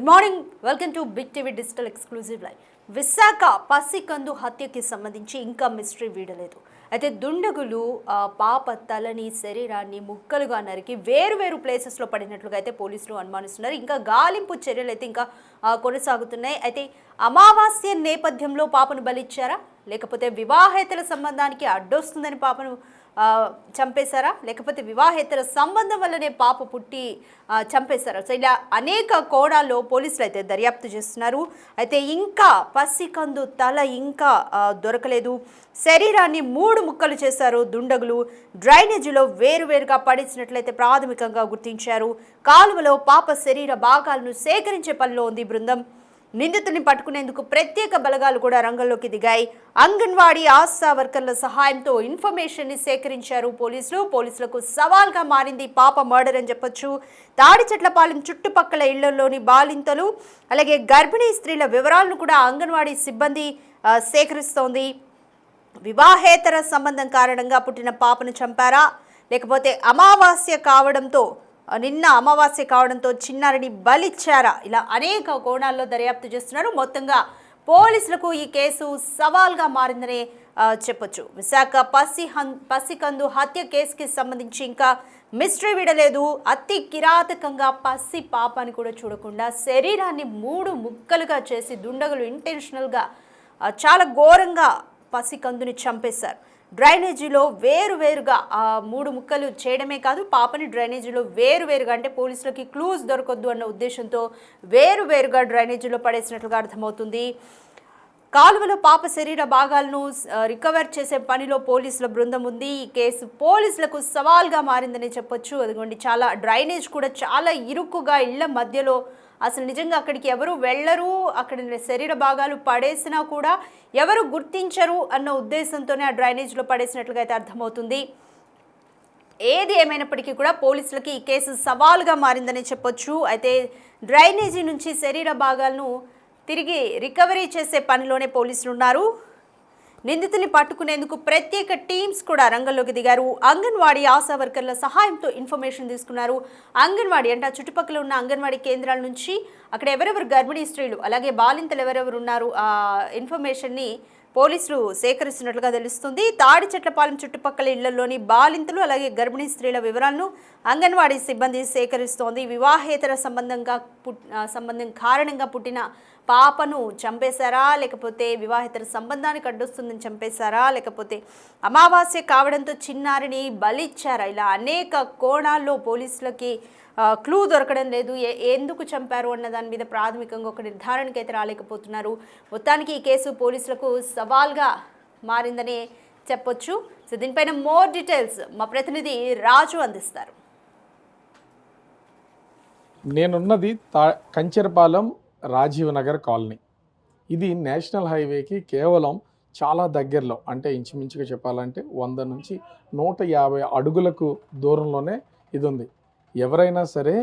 Good morning, welcome to big TV digital exclusive live. Visakha పసికందు హత్యకి సంబంధించి ఇంకా మిస్టరీ వీడలేదు. అయితే దుండగులు పాప తలని శరీరాన్ని ముక్కలుగా నరికి వేరు ప్లేసెస్లో పడినట్లుగా అయితే పోలీసులు అనుమానిస్తున్నారు. ఇంకా గాలింపు చర్యలు అయితే ఇంకా కొనసాగుతున్నాయి. అయితే అమావాస్య నేపథ్యంలో పాపను బలిచ్చారా, లేకపోతే వివాహేతర సంబంధానికి అడ్డొస్తుందని పాపను చంపేశారా, లేకపోతే వివాహేతర సంబంధం వల్లనే పాప పుట్టి చంపేశారా? సో ఇలా అనేక కోణాల్లో పోలీసులు అయితే దర్యాప్తు చేస్తున్నారు. అయితే ఇంకా పసికందు తల ఇంకా దొరకలేదు. శరీరాన్ని 3 ముక్కలు చేశారు దుండగులు. డ్రైనేజీలో వేరువేరుగా పడేసినట్లయితే ప్రాథమికంగా గుర్తించారు. కాలువలో పాప శరీర భాగాలను సేకరించే పనిలో ఉంది బృందం. నిందితుని పట్టుకునేందుకు ప్రత్యేక బలగాలు కూడా రంగంలోకి దిగాయి. అంగన్వాడీ ఆశా వర్కర్ల సహాయంతో ఇన్ఫర్మేషన్ ని సేకరించారు పోలీసులకు సవాల్గా మారింది పాప మర్డర్ అని చెప్పొచ్చు. తాడిచెట్లపాలెం చుట్టుపక్కల ఇళ్లలోని బాలింతలు అలాగే గర్భిణీ స్త్రీల వివరాలను కూడా అంగన్వాడీ సిబ్బంది సేకరిస్తోంది. వివాహేతర సంబంధం కారణంగా పుట్టిన పాపను చంపారా, లేకపోతే నిన్న అమావాస్య కావడంతో చిన్నారిని బలిచ్చారా? ఇలా అనేక కోణాల్లో దర్యాప్తు చేస్తున్నారు. మొత్తంగా పోలీసులకు ఈ కేసు సవాల్గా మారిందనే చెప్పొచ్చు. విశాఖ పసికందు హత్య కేసుకి సంబంధించి ఇంకా మిస్టరీ వీడలేదు. అతి కిరాతకంగా పసి పాపని కూడా చూడకుండా శరీరాన్ని 3 ముక్కలుగా చేసి దుండగులు ఇంటెన్షనల్గా చాలా ఘోరంగా పసికందుని చంపేశారు. డ్రైనేజీలో వేరువేరుగా 3 ముక్కలు చేయడమే కాదు, పాపని డ్రైనేజీలో వేరువేరుగా, అంటే పోలీసులకి క్లూస్ దొరకొద్దు అన్న ఉద్దేశంతో వేరువేరుగా డ్రైనేజీలో పడేసినట్లుగా అర్థమవుతుంది. కాలువలో పాప శరీర భాగాలను రికవర్ చేసే పనిలో పోలీసుల బృందం ఉంది. ఈ కేసు పోలీసులకు సవాల్గా మారిందని చెప్పొచ్చు. అదిగోండి, చాలా డ్రైనేజ్ కూడా చాలా ఇరుకుగా, ఇళ్ల మధ్యలో అసలు నిజంగా అక్కడికి ఎవరు వెళ్ళరు, అక్కడ శరీర భాగాలు పడేసినా కూడా ఎవరు గుర్తించరు అన్న ఉద్దేశంతోనే ఆ డ్రైనేజ్లో పడేసినట్లుగా అయితే అర్థమవుతుంది. ఏది ఏమైనప్పటికీ కూడా పోలీసులకి ఈ కేసు సవాల్గా మారిందని చెప్పొచ్చు. అయితే డ్రైనేజీ నుంచి శరీర భాగాలను తిరిగి రికవరీ చేసే పనిలోనే పోలీసులు ఉన్నారు. నిందితుల్ని పట్టుకునేందుకు ప్రత్యేక టీమ్స్ కూడా రంగంలోకి దిగారు. అంగన్వాడీ ఆశా వర్కర్ల సహాయంతో ఇన్ఫర్మేషన్ తీసుకున్నారు. అంగన్వాడీ అంటే ఆ చుట్టుపక్కల ఉన్న అంగన్వాడీ కేంద్రాల నుంచి అక్కడ ఎవరెవరు గర్భిణీ స్త్రీలు అలాగే బాలింతలు ఎవరెవరు ఉన్నారు ఆ ఇన్ఫర్మేషన్ని పోలీసులు సేకరిస్తున్నట్లుగా తెలుస్తుంది. తాడిచెట్లపాలెం చుట్టుపక్కల ఇళ్లలోని బాలింతలు అలాగే గర్భిణీ స్త్రీల వివరాలను అంగన్వాడీ సిబ్బంది సేకరిస్తోంది. వివాహేతర సంబంధం కారణంగా పుట్టిన పాపను చంపేశారా, లేకపోతే వివాహేతర సంబంధానికి అడ్డొస్తుందని చంపేశారా, లేకపోతే అమావాస్య కావడంతో చిన్నారిని బలిచ్చారా? ఇలా అనేక కోణాల్లో పోలీసులకి క్లూ దొరకడం లేదు. ఎందుకు చంపారు అన్న దాని మీద ప్రాథమికంగా ఒక నిర్ధారణకి అయితే రాలేకపోతున్నారు. మొత్తానికి ఈ కేసు పోలీసులకు సవాల్గా మారిందని చెప్పొచ్చు. సో దీనిపైన మోర్ డీటెయిల్స్ మా ప్రతినిధి రాజు అందిస్తారు. నేనున్నది కంచెరపాలెం రాజీవ్ నగర్ కాలనీ. ఇది నేషనల్ హైవేకి కేవలం చాలా దగ్గరలో, అంటే ఇంచుమించుగా చెప్పాలంటే 100 నుంచి 150 అడుగులకు దూరంలోనే ఇది ఉంది. ఎవరైనా సరే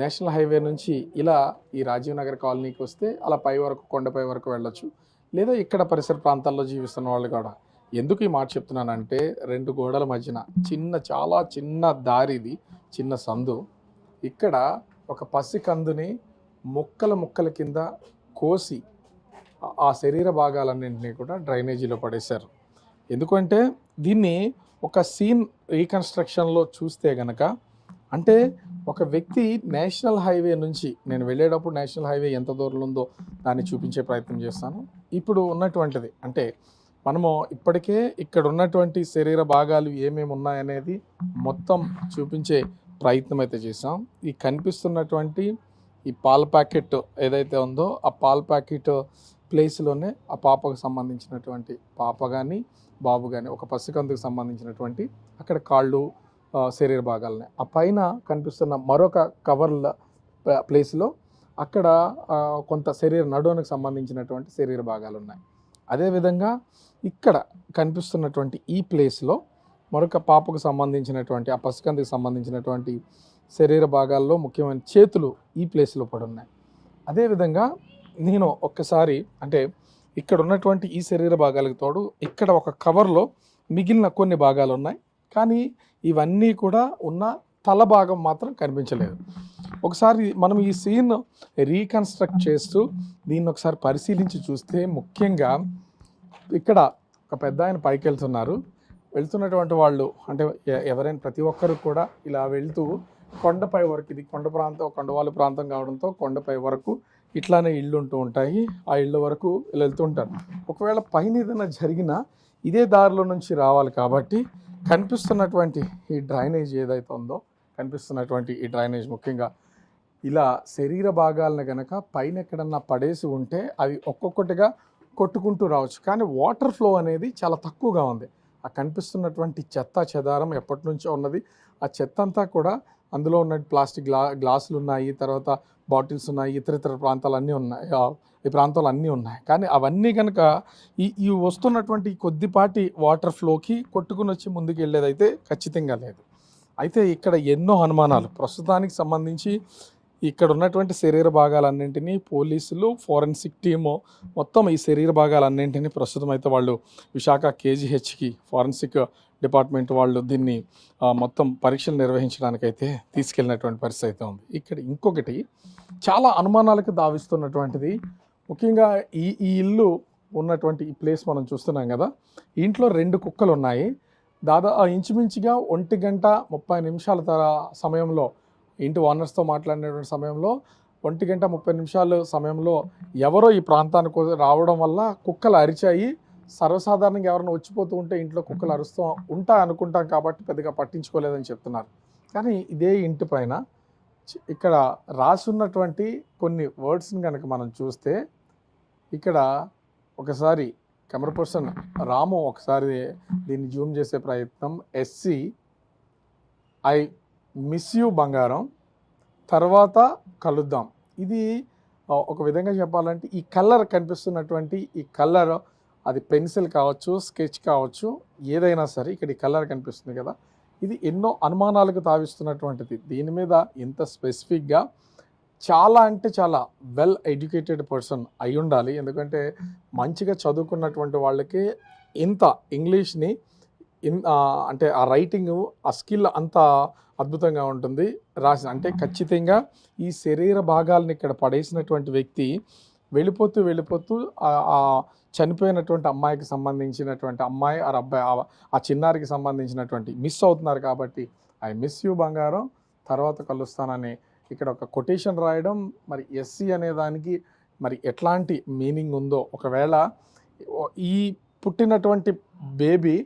నేషనల్ హైవే నుంచి ఇలా ఈ రాజీవ్ నగర్ కాలనీకి వస్తే అలా పై వరకు, కొండపై వరకు వెళ్ళొచ్చు. లేదా ఇక్కడ పరిసర ప్రాంతాల్లో జీవిస్తున్న వాళ్ళు కూడా. ఎందుకు ఈ మాట చెప్తున్నానంటే 2 గోడల మధ్యన చాలా చిన్న దారి, ఇది చిన్న సందు. ఇక్కడ ఒక పసికందుని ముక్కల కింద కోసి ఆ శరీర భాగాలన్నింటినీ కూడా డ్రైనేజీలో పడేశారు. ఎందుకంటే దీన్ని ఒక సీన్ రీకన్స్ట్రక్షన్లో చూస్తే గనక, అంటే ఒక వ్యక్తి నేషనల్ హైవే నుంచి, నేను వెళ్ళేటప్పుడు నేషనల్ హైవే ఎంత దూరంలో ఉందో దాన్ని చూపించే ప్రయత్నం చేస్తాను. ఇప్పుడు ఉన్నటువంటిది అంటే మనము ఇప్పటికే ఇక్కడ ఉన్నటువంటి శరీర భాగాలు ఏమేమి ఉన్నాయనేది మొత్తం చూపించే ప్రయత్నం అయితే చేసాం. ఈ కనిపిస్తున్నటువంటి ఈ పాల ప్యాకెట్ ఏదైతే ఉందో ఆ పాల ప్యాకెట్ ప్లేస్లోనే ఆ పాపకు సంబంధించినటువంటి పాప కానీ బాబు కానీ, ఒక పసికందుకు సంబంధించినటువంటి అక్కడ కాళ్ళు శరీర భాగాలని, ఆ పైన కనిపిస్తున్న మరొక కవర్ల ప్లేస్లో అక్కడ కొంత నడువునికి సంబంధించినటువంటి శరీర భాగాలు ఉన్నాయి. అదేవిధంగా ఇక్కడ కనిపిస్తున్నటువంటి ఈ ప్లేస్లో మరొక పాపకు సంబంధించినటువంటి, ఆ పసికందుకు సంబంధించినటువంటి శరీర భాగాల్లో ముఖ్యమైన చేతులు ఈ ప్లేస్లో పడి ఉన్నాయి. అదేవిధంగా నేను ఒక్కసారి అంటే ఇక్కడ ఉన్నటువంటి ఈ శరీర భాగాలకు తోడు ఇక్కడ ఒక కవర్లో మిగిలిన కొన్ని భాగాలు ఉన్నాయి. కానీ ఇవన్నీ కూడా ఉన్న తల భాగం మాత్రం కనిపించలేదు. ఒకసారి మనం ఈ సీన్ రీకన్స్ట్రక్ట్ చేస్తూ దీన్ని ఒకసారి పరిశీలించి చూస్తే ముఖ్యంగా ఇక్కడ ఒక పెద్ద ఆయన పైకి వెళ్తున్నటువంటి వాళ్ళు అంటే ఎవరైనా ప్రతి ఒక్కరు కూడా ఇలా వెళ్తూ కొండపై వరకు, ఇది కొండవాళ్ళ ప్రాంతం కావడంతో కొండపై వరకు ఇట్లానే ఇళ్ళు ఉంటూ ఉంటాయి. ఆ ఇళ్ళ వరకు వెళ్తూ ఉంటారు. ఒకవేళ పైన ఏదైనా జరిగినా ఇదే దారిలో నుంచి రావాలి కాబట్టి కనిపిస్తున్నటువంటి ఈ డ్రైనేజ్ ఏదైతే ఉందో, కనిపిస్తున్నటువంటి ఈ డ్రైనేజ్ ముఖ్యంగా ఇలా శరీర భాగాలను కనుక పైన ఎక్కడన్నా పడేసి ఉంటే అవి ఒక్కొక్కటిగా కొట్టుకుంటూ రావచ్చు. కానీ వాటర్ ఫ్లో అనేది చాలా తక్కువగా ఉంది. ఆ కనిపిస్తున్నటువంటి చెత్త చెదారం ఎప్పటి నుంచో ఉన్నది. ఆ చెత్త అంతా కూడా అందులో ఉన్న ప్లాస్టిక్ గ్లాసులు ఉన్నాయి, తర్వాత బాటిల్స్ ఉన్నాయి, ఇతర ప్రాంతాలు అన్నీ ఉన్నాయి, ఈ ప్రాంతాలు అన్నీ ఉన్నాయి. కానీ అవన్నీ కనుక ఈ వస్తున్నటువంటి కొద్దిపాటి వాటర్ ఫ్లోకి కొట్టుకుని వచ్చి ముందుకు వెళ్ళేదైతే ఖచ్చితంగా లేదు. అయితే ఇక్కడ ఎన్నో అనుమానాలు ప్రస్తుతానికి సంబంధించి ఇక్కడ ఉన్నటువంటి శరీర భాగాలన్నింటినీ పోలీసులు, ఫోరెన్సిక్ టీము మొత్తం ఈ శరీర భాగాలన్నింటినీ ప్రస్తుతం అయితే వాళ్ళు విశాఖ కేజీహెచ్కి ఫోరెన్సిక్ డిపార్ట్మెంట్ వాళ్ళు దీన్ని మొత్తం పరీక్షలు నిర్వహించడానికైతే తీసుకెళ్ళినటువంటి పరిస్థితి అయితే ఉంది. ఇక్కడ ఇంకొకటి చాలా అనుమానాలకు దావిస్తున్నటువంటిది, ముఖ్యంగా ఈ ఇల్లు ఉన్నటువంటి ఈ ప్లేస్ మనం చూస్తున్నాం కదా, ఇంట్లో 2 కుక్కలు ఉన్నాయి. ఇంచుమించుగా 1:30 సమయంలో ఇంటి ఓనర్స్తో మాట్లాడినటువంటి సమయంలో 1:30 సమయంలో ఎవరో ఈ ప్రాంతానికి రావడం వల్ల కుక్కలు అరిచాయి. సర్వసాధారణంగా ఎవరైనా వచ్చిపోతూ ఉంటే ఇంట్లో కుక్కలు అరుస్తూ అనుకుంటాం కాబట్టి పెద్దగా పట్టించుకోలేదని చెప్తున్నారు. కానీ ఇదే ఇంటి పైన ఇక్కడ రాసున్నటువంటి కొన్ని వర్డ్స్ని కనుక మనం చూస్తే, ఇక్కడ ఒకసారి కెమెరా పర్సన్ రాము ఒకసారి దీన్ని జూమ్ చేసే ప్రయత్నం, SC ఐ మిస్ యూ బంగారం, తర్వాత కలుద్దాం. ఇది ఒక విధంగా చెప్పాలంటే ఈ కలర్ కనిపిస్తున్నటువంటి ఈ కలర్, అది పెన్సిల్ కావచ్చు, స్కెచ్ కావచ్చు, ఏదైనా సరే ఇక్కడ ఈ కలర్ కనిపిస్తుంది కదా, ఇది ఎన్నో అనుమానాలకు తావిస్తున్నటువంటిది. దీని మీద ఇంత స్పెసిఫిక్గా చాలా అంటే చాలా వెల్ ఎడ్యుకేటెడ్ పర్సన్ అయి ఉండాలి. ఎందుకంటే మంచిగా చదువుకున్నటువంటి వాళ్ళకి ఇంత ఇంగ్లీష్ని అంటే ఆ రైటింగ్, ఆ స్కిల్ అంత అద్భుతంగా ఉంటుంది రాసిన. అంటే ఖచ్చితంగా ఈ శరీర భాగాలను ఇక్కడ పడేసినటువంటి వ్యక్తి వెళ్ళిపోతూ ఆ చనిపోయినటువంటి అమ్మాయికి సంబంధించినటువంటి అమ్మాయి ఆ అబ్బాయి, ఆ చిన్నారికి సంబంధించినటువంటి మిస్ అవుతున్నారు కాబట్టి ఐ మిస్ యూ బంగారం, తర్వాత కలుస్తానని ఇక్కడ ఒక కొటేషన్ రాయడం. మరి SC అనే దానికి మరి ఎట్లాంటి మీనింగ్ ఉందో, ఒకవేళ ఈ పుట్టినటువంటి బేబీ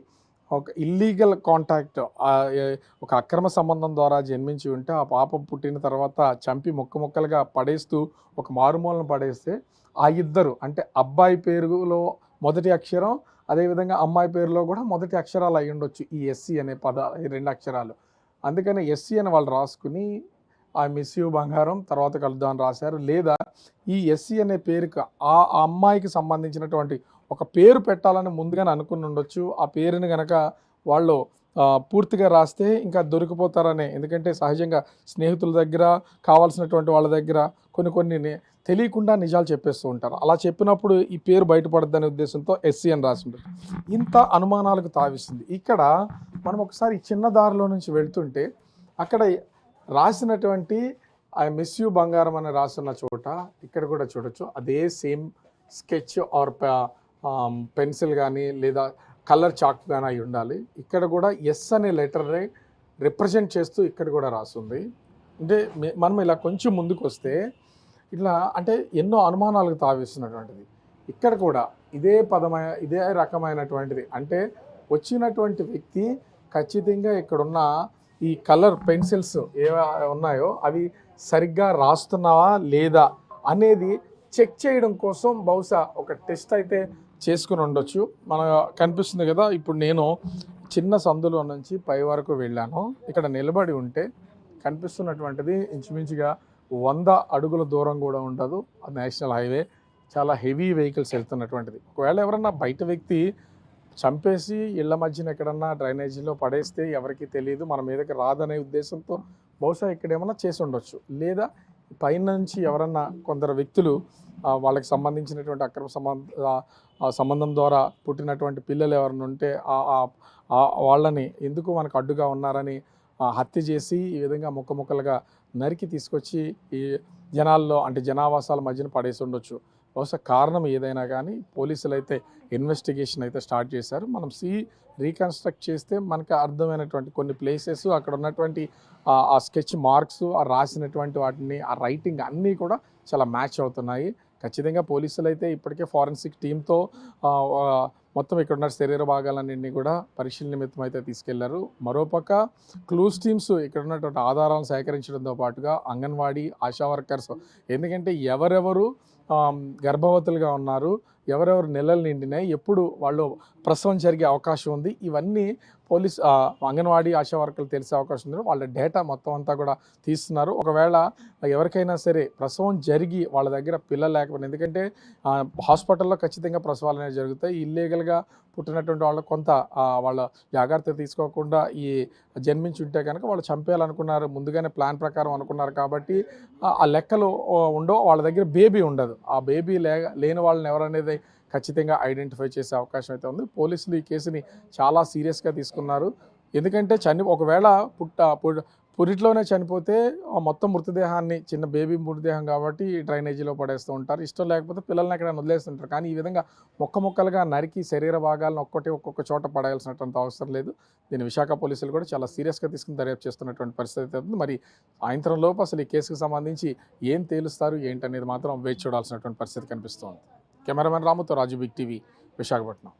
ఒక ఇల్లీగల్ కాంటాక్ట్, ఒక అక్రమ సంబంధం ద్వారా జన్మించి ఉంటే ఆ పాప పుట్టిన తర్వాత చంపి ముక్కలుగా పడేస్తూ ఒక మారుమూలను పడేస్తే ఆ ఇద్దరు అంటే అబ్బాయి పేరులో మొదటి అక్షరం, అదేవిధంగా అమ్మాయి పేరులో కూడా మొదటి అక్షరాలు అయి ఉండొచ్చు ఈ SC అనే ఈ 2 అక్షరాలు. అందుకని SC అని వాళ్ళు రాసుకుని ఐ మిస్ యూ బంగారం, తర్వాత కలుద్దాం అని రాశారు. లేదా ఈ SC అనే పేరుకి ఆ అమ్మాయికి సంబంధించినటువంటి ఒక పేరు పెట్టాలని ముందుగానే అనుకుని ఉండొచ్చు. ఆ పేరుని కనుక వాళ్ళు పూర్తిగా రాస్తే ఇంకా దొరికిపోతారనే, ఎందుకంటే సహజంగా స్నేహితుల దగ్గర, కావాల్సినటువంటి వాళ్ళ దగ్గర కొన్ని తెలియకుండా నిజాలు చెప్పేస్తూ ఉంటారు. అలా చెప్పినప్పుడు ఈ పేరు బయటపడద్దనే ఉద్దేశంతో SC అని రాసి ఉంటారు. ఇంత అనుమానాలకు తావిస్తుంది. ఇక్కడ మనం ఒకసారి చిన్న దారిలో నుంచి వెళ్తుంటే అక్కడ రాసినటువంటి ఐ మిస్ యూ బంగారం అని రాసిన చోట ఇక్కడ కూడా చూడొచ్చు అదే సేమ్ స్కెచ్ ఆర్ పెన్సిల్ కానీ లేదా కలర్ చాక్ కానీ అయి ఉండాలి. ఇక్కడ కూడా S అనే లెటర్ని రిప్రజెంట్ చేస్తూ ఇక్కడ కూడా రాస్తుంది. అంటే మనం ఇలా కొంచెం ముందుకు వస్తే ఇట్లా అంటే ఎన్నో అనుమానాలకు తావిస్తున్నటువంటిది. ఇక్కడ కూడా ఇదే రకమైనటువంటిది. అంటే వచ్చినటువంటి వ్యక్తి ఖచ్చితంగా ఇక్కడున్న ఈ కలర్ పెన్సిల్స్ ఏవో ఉన్నాయో అవి సరిగ్గా రాస్తున్నావా లేదా అనేది చెక్ చేయడం కోసం బహుశా ఒక టెస్ట్ అయితే చేసుకుని ఉండొచ్చు. కనిపిస్తుంది కదా, ఇప్పుడు నేను చిన్న సందులో నుంచి పై వరకు వెళ్ళాను. ఇక్కడ నిలబడి ఉంటే కనిపిస్తున్నటువంటిది ఇంచుమించుగా 100 అడుగుల దూరం కూడా ఉండదు. అది నేషనల్ హైవే, చాలా హెవీ వెహికల్స్ వెళ్తున్నటువంటిది. ఒకవేళ ఎవరన్నా బయట వ్యక్తి చంపేసి ఇళ్ల మధ్యన ఎక్కడన్నా డ్రైనేజీలో పడేస్తే ఎవరికి తెలియదు, మన మీదకి రాదనే ఉద్దేశంతో బహుశా ఇక్కడ ఏమన్నా చేసి ఉండొచ్చు. లేదా పైనుంచి ఎవరన్నా కొందరు వ్యక్తులు వాళ్ళకి సంబంధించినటువంటి అక్రమ సంబంధం ద్వారా పుట్టినటువంటి పిల్లలు ఎవరైనా ఉంటే వాళ్ళని ఎందుకు మనకు అడ్డుగా ఉన్నారని హత్య చేసి ఈ విధంగా ముక్కలుగా నరికి తీసుకొచ్చి ఈ జనాల్లో అంటే జనావాసాల మధ్యన పడేసి ఉండొచ్చు. బహుశా కారణం ఏదైనా కానీ పోలీసులు అయితే ఇన్వెస్టిగేషన్ అయితే స్టార్ట్ చేశారు. మనం రీకన్స్ట్రక్ట్ చేస్తే మనకు అర్థమైనటువంటి కొన్ని ప్లేసెస్, అక్కడ ఉన్నటువంటి ఆ స్కెచ్ మార్క్స్, ఆ రాసినటువంటి వాటిని, ఆ రైటింగ్ అన్నీ కూడా చాలా మ్యాచ్ అవుతున్నాయి. ఖచ్చితంగా పోలీసులు అయితే ఇప్పటికే ఫారెన్సిక్ టీంతో మొత్తం ఇక్కడ ఉన్న శరీర భాగాలన్నింటినీ కూడా పరిశీలన నిమిత్తం అయితే తీసుకెళ్లారు. మరోపక్క క్లూస్ టీమ్స్ ఇక్కడ ఉన్నటువంటి ఆధారాలను సేకరించడంతో పాటుగా అంగన్వాడీ ఆశా వర్కర్స్, ఎందుకంటే ఎవరెవరు గర్భవతులుగా ఉన్నారు, ఎవరెవరు నెలలు నిండినాయి, ఎప్పుడు వాళ్ళు ప్రసవం జరిగే అవకాశం ఉంది, ఇవన్నీ అంగన్వాడీ ఆశా వర్కర్లు తెలిసే అవకాశం ఉంది. వాళ్ళ డేటా మొత్తం అంతా కూడా తీస్తున్నారు. ఒకవేళ ఎవరికైనా సరే ప్రసవం జరిగి వాళ్ళ దగ్గర పిల్లలు లేకపోయినా, ఎందుకంటే హాస్పిటల్లో ఖచ్చితంగా ప్రసవాలు అనేవి జరుగుతాయి. ఇల్లీగల్గా పుట్టినటువంటి వాళ్ళు కొంత వాళ్ళ జాగ్రత్త తీసుకోకుండా ఈ జన్మించి ఉంటే కనుక వాళ్ళు చంపేయాలనుకున్నారు, ముందుగానే ప్లాన్ ప్రకారం అనుకున్నారు. కాబట్టి ఆ లెక్కలు ఉండవు, వాళ్ళ దగ్గర బేబీ ఉండదు. ఆ బేబీ లేని వాళ్ళని ఎవరనేది ఖచ్చితంగా ఐడెంటిఫై చేసే అవకాశం అయితే ఉంది. పోలీసులు ఈ కేసుని చాలా సీరియస్గా తీసుకున్నారు. ఎందుకంటే ఒకవేళ పురిట్లోనే చనిపోతే మొత్తం మృతదేహాన్ని, చిన్న బేబీ మృతదేహం కాబట్టి డ్రైనేజీలో పడేస్తూ ఉంటారు. ఇష్టం లేకపోతే పిల్లల్ని ఎక్కడ వదిలేస్తుంటారు. కానీ ఈ విధంగా ముక్కలుగా నరికి శరీర భాగాలను ఒక్కొక్క చోట పడేయాల్సినటువంటి అవసరం లేదు. దీన్ని విశాఖ పోలీసులు కూడా చాలా సీరియస్గా తీసుకుని దర్యాప్తు చేస్తున్నటువంటి పరిస్థితి ఉంది. మరి సాయంత్రం లోపు అసలు ఈ కేసుకు సంబంధించి ఏం తేలుస్తారు ఏంటనేది మాత్రం వేచి చూడాల్సినటువంటి పరిస్థితి కనిపిస్తోంది. కెమెరామెన్ రాముతో రాజు, బిగ్ టీవీ, విశాఖపట్నం.